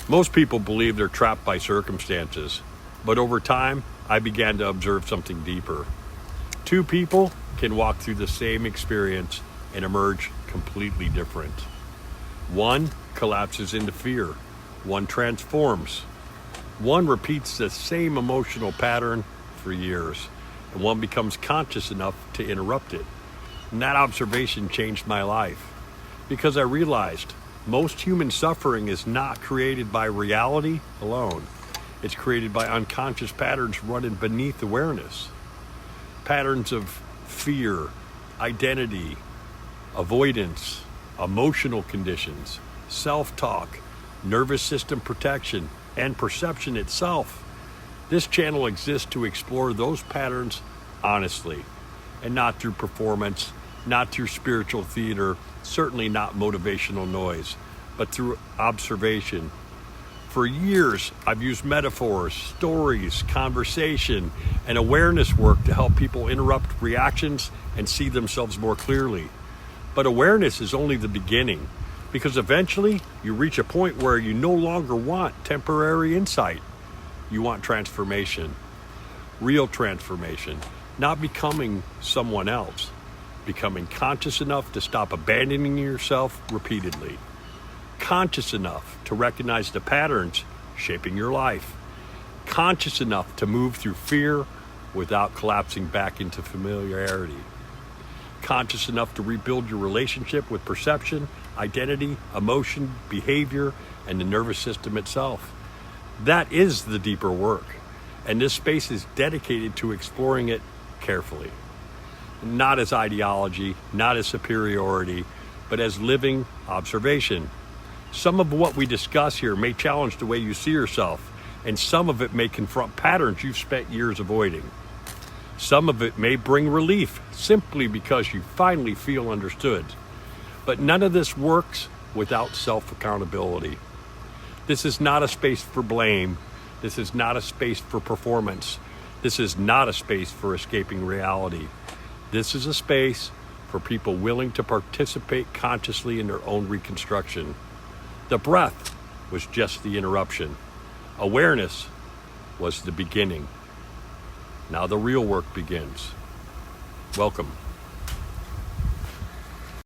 Most people believe they're trapped by circumstances, but over time, I began to observe something deeper. Two people can walk through the same experience and emerge completely different. One collapses into fear. One transforms. One repeats the same emotional pattern for years, and one becomes conscious enough to interrupt it. And that observation changed my life because I realized most human suffering is not created by reality alone. It's created by unconscious patterns running beneath awareness. Patterns of fear, identity, avoidance, emotional conditions, self-talk, nervous system protection, and perception itself. This channel exists to explore those patterns honestly, and not through performance, not through spiritual theater, certainly not motivational noise, but through observation. For years, I've used metaphors, stories, conversation, and awareness work to help people interrupt reactions and see themselves more clearly. But awareness is only the beginning, because eventually you reach a point where you no longer want temporary insight. You want transformation, real transformation, not becoming someone else, becoming conscious enough to stop abandoning yourself repeatedly, conscious enough to recognize the patterns shaping your life, conscious enough to move through fear without collapsing back into familiarity, conscious enough to rebuild your relationship with perception, identity, emotion, behavior, and the nervous system itself. That is the deeper work, and this space is dedicated to exploring it carefully, not as ideology, not as superiority, but as living observation. Some of what we discuss here may challenge the way you see yourself, and some of it may confront patterns you've spent years avoiding. Some of it may bring relief simply because you finally feel understood. But none of this works without self-accountability. This is not a space for blame. This is not a space for performance. This is not a space for escaping reality. This is a space for people willing to participate consciously in their own reconstruction. The breath was just the interruption. Awareness was the beginning. Now the real work begins. Welcome.